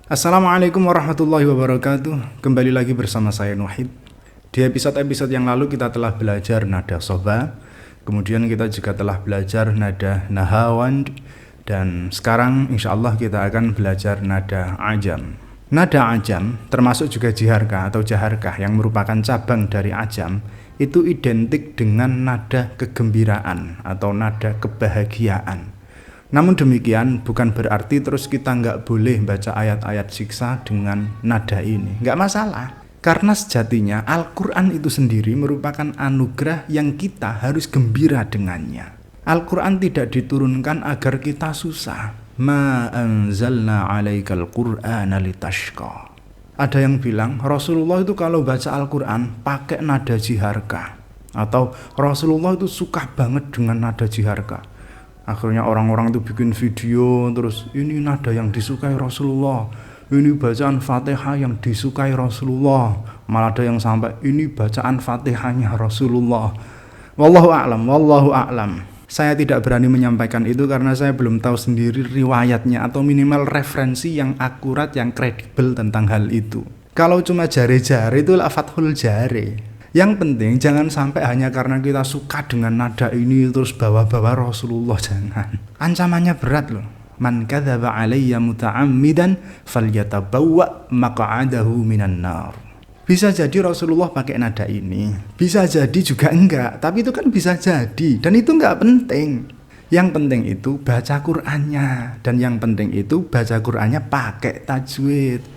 Assalamualaikum warahmatullahi wabarakatuh. Kembali lagi bersama saya Nuhid. Di episode-episode yang lalu kita telah belajar nada soba, kemudian kita juga telah belajar nada nahawand, dan sekarang insya Allah kita akan belajar nada ajam. Nada ajam termasuk juga jiharkah atau jaharkah yang merupakan cabang dari ajam, itu identik dengan nada kegembiraan atau nada kebahagiaan. Namun demikian bukan berarti terus kita nggak boleh baca ayat-ayat siksa dengan nada ini. Nggak masalah. Karena sejatinya Al-Quran itu sendiri merupakan anugerah yang kita harus gembira dengannya. Al-Quran tidak diturunkan agar kita susah. Ma anzalna 'alaikal qur'ana litashqa. Ada yang bilang Rasulullah itu kalau baca Al-Quran pakai nada jiharkah, atau Rasulullah itu suka banget dengan nada jiharkah. Akhirnya orang-orang itu bikin video, terus ini nada yang disukai Rasulullah, ini bacaan Fatihah yang disukai Rasulullah, malah ada yang sampai ini bacaan Fatihahnya Rasulullah. Wallahu a'lam. Saya tidak berani menyampaikan itu karena saya belum tahu sendiri riwayatnya atau minimal referensi yang akurat, yang kredibel tentang hal itu. Kalau cuma jare-jare itu fathul jare. Yang penting jangan sampai hanya karena kita suka dengan nada ini terus bawa-bawa Rasulullah, jangan. Ancamannya berat loh. Man kadzaba 'alayya muta'ammidan falyatabawwa maq'adahu minan nar. Bisa jadi Rasulullah pakai nada ini, bisa jadi juga enggak, tapi itu kan bisa jadi dan itu enggak penting. Yang penting itu baca Qur'annya, dan yang penting itu baca Qur'annya pakai tajwid.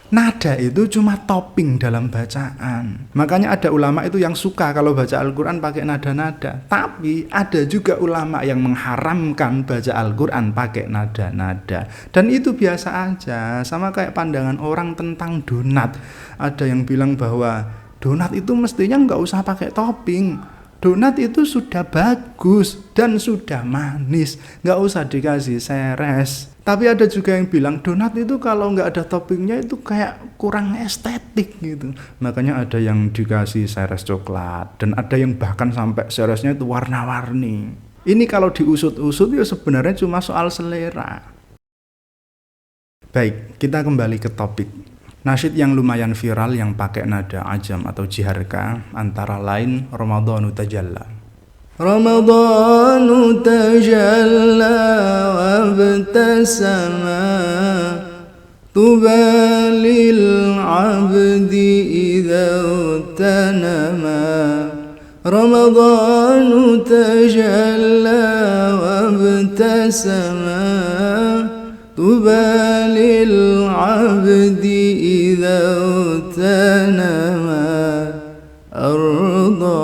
Nada itu cuma topping dalam bacaan. Makanya ada ulama itu yang suka kalau baca Al-Quran pakai nada-nada. Tapi ada juga ulama yang mengharamkan baca Al-Quran pakai nada-nada. Dan itu biasa aja. Sama kayak pandangan orang tentang donat. Ada yang bilang bahwa donat itu mestinya nggak usah pakai topping. Donat itu sudah bagus dan sudah manis, nggak usah dikasih seres. Tapi ada juga yang bilang donat itu kalau nggak ada toppingnya itu kayak kurang estetik gitu. Makanya ada yang dikasih seres coklat, dan ada yang bahkan sampai seresnya itu warna-warni. Ini kalau diusut-usut ya sebenarnya cuma soal selera. Baik, kita kembali ke topik. Nasyid yang lumayan viral yang pakai nada ajam atau jiharka antara lain Ramadhanu Tajalla. Ramadhanu Tajalla wabtasama tubalil abdi idza tanama. Ramadhanu Tajalla wabtasama tubalil abdi idza tanama arda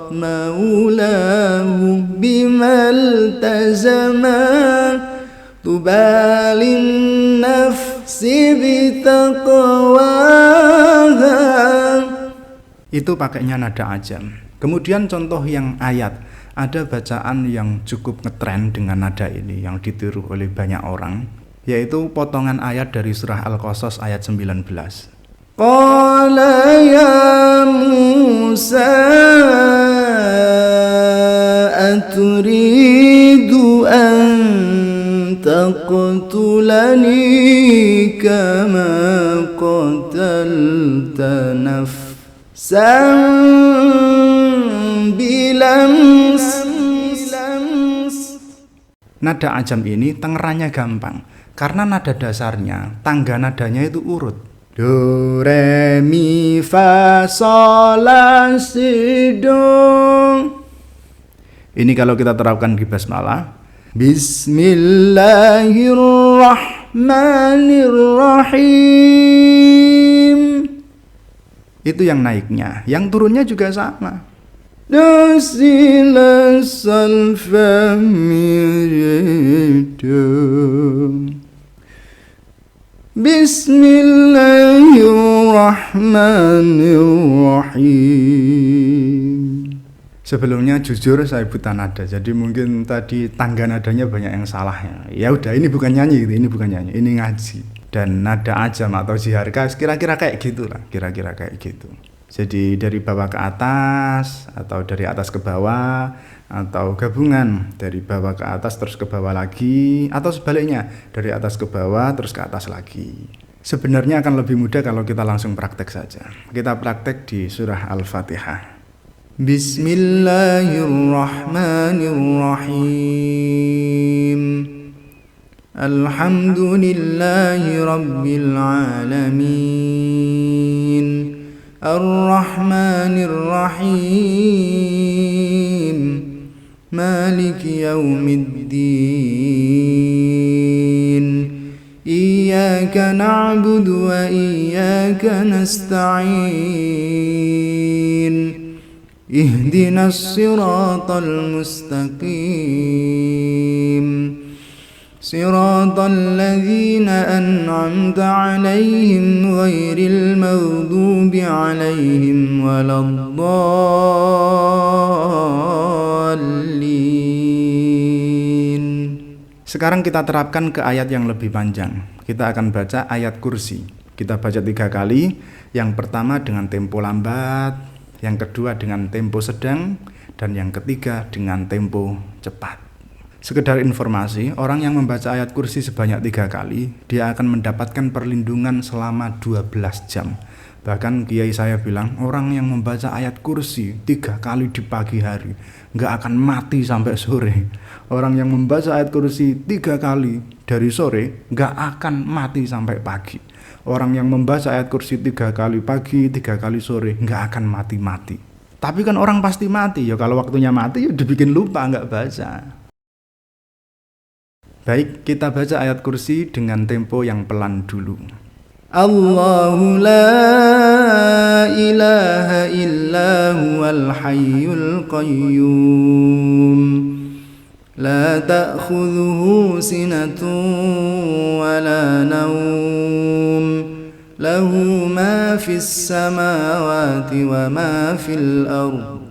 maulahu bimaltazama tubalin nafsi bitaqwaha. Itu pakainya nada ajam. Kemudian contoh yang ayat, ada bacaan yang cukup ngetren dengan nada ini yang ditiru oleh banyak orang, yaitu potongan ayat dari surah Al-Qasas ayat 19. Qala ya Musa aturidu an taqtulani kama qatalta nafsan bilams. Nada ajam ini tengerannya gampang karena nada dasarnya, tangga nadanya itu urut. Do, re, mi, fa, sol, la, si, do. Ini kalau kita terapkan di basmalah, Bismillahirrahmanirrahim. Itu yang naiknya, yang turunnya juga sama. Do, si, la, sol, fa, mi, re, do. Bismillahirrahmanirrahim. Sebelumnya jujur saya buta nada, jadi mungkin tadi tangga nadanya banyak yang salah. Ya udah, ini bukan nyanyi gitu, ini bukan nyanyi, ini ngaji. Dan nada ajam atau jiharka kira-kira kayak gitulah, kira-kira kayak gitu. Jadi dari bawah ke atas, atau dari atas ke bawah, atau gabungan dari bawah ke atas terus ke bawah lagi, atau sebaliknya dari atas ke bawah terus ke atas lagi. Sebenarnya akan lebih mudah kalau kita langsung praktek saja. Kita praktek di surah Al-Fatihah. Bismillahirrahmanirrahim. Alhamdulillahi rabbil alamin. Ar-Rahmanir-Rahim. Maliki yaumiddin. Iyyaka na'budu wa iyyaka nasta'in. Ihdinas siratal mustaqim. Siratal ladzina an'amta 'alaihim ghairil maghdubi 'alaihim waladdallin. Sekarang kita terapkan ke ayat yang lebih panjang. Kita akan baca ayat kursi. Kita baca 3 kali. Yang pertama dengan tempo lambat, yang kedua dengan tempo sedang, dan yang ketiga dengan tempo cepat. Sekedar informasi, orang yang membaca ayat kursi sebanyak 3 kali, dia akan mendapatkan perlindungan selama 12 jam. Bahkan kiai saya bilang, orang yang membaca ayat kursi 3 kali di pagi hari, gak akan mati sampai sore. Orang yang membaca ayat kursi 3 kali dari sore, gak akan mati sampai pagi. Orang yang membaca ayat kursi 3 kali pagi, 3 kali sore, gak akan mati-mati. Tapi kan orang pasti mati, ya kalau waktunya mati, ya dibikin lupa, gak baca. Baik, kita baca ayat kursi dengan tempo yang pelan dulu. Allahu la ilaha illa huwal hayyul qayyum. La ta'khudhuhu sinatun wa la nawm. Lahu ma fis samawati wa ma fil ardh.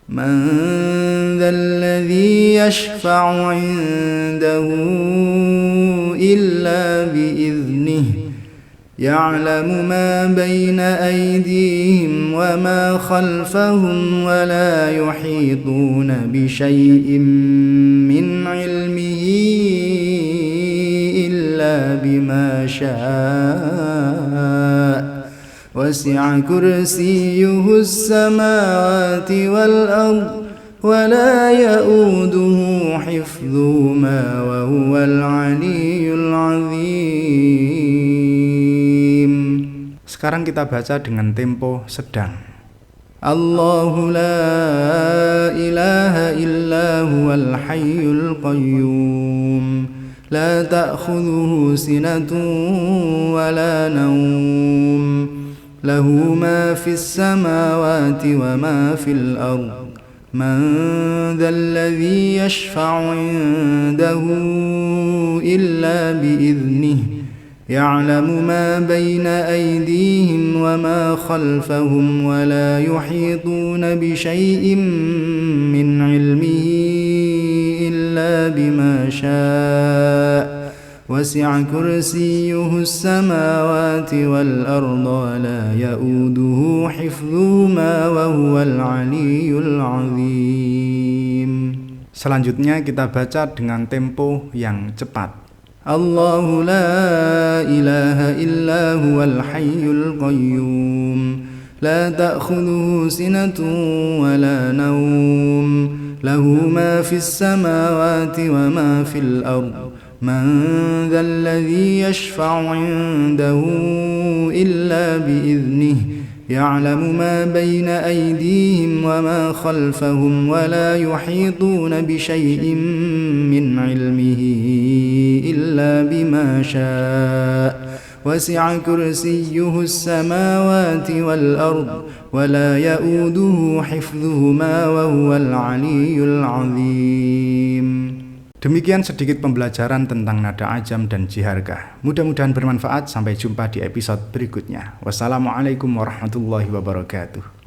من ذا الذي يشفع عنده إلا بإذنه يعلم ما بين أيديهم وما خلفهم ولا يحيطون بشيء من علمه إلا بما شاء وسع كرسيه السماوات والأرض ولا يؤوده حفظهما وهو العلي العظيم. Sekarang kita baca dengan tempo sedang. Allahu la ilaha illa huwal hayyul qayyum. La ta'khudhuhu sinatun wa la nawm. له ما في السماوات وما في الأرض من ذا الذي يشفع عنده إلا بإذنه يعلم ما بين أيديهم وما خلفهم ولا يحيطون بشيء من علمه إلا بما شاء وسع كرسيه السماوات والأرض ولا يؤوده حفظهما وهو العلي العظيم. Selanjutnya kita baca dengan tempo yang cepat. Allahu la ilaha illa huwal hayyul qayyum. La ta'khudhuhu sinatun wa la nawm. Lahu ma fis samawati wa ma fil ardh. من ذا الذي يشفع عنده إلا بإذنه يعلم ما بين أيديهم وما خلفهم ولا يحيطون بشيء من علمه إلا بما شاء وسع كرسيه السماوات والأرض ولا يؤوده حفظهما وهو العلي العظيم. Demikian sedikit pembelajaran tentang nada ajam dan jiharkah. Mudah-mudahan bermanfaat. Sampai jumpa di episode berikutnya. Wassalamualaikum warahmatullahi wabarakatuh.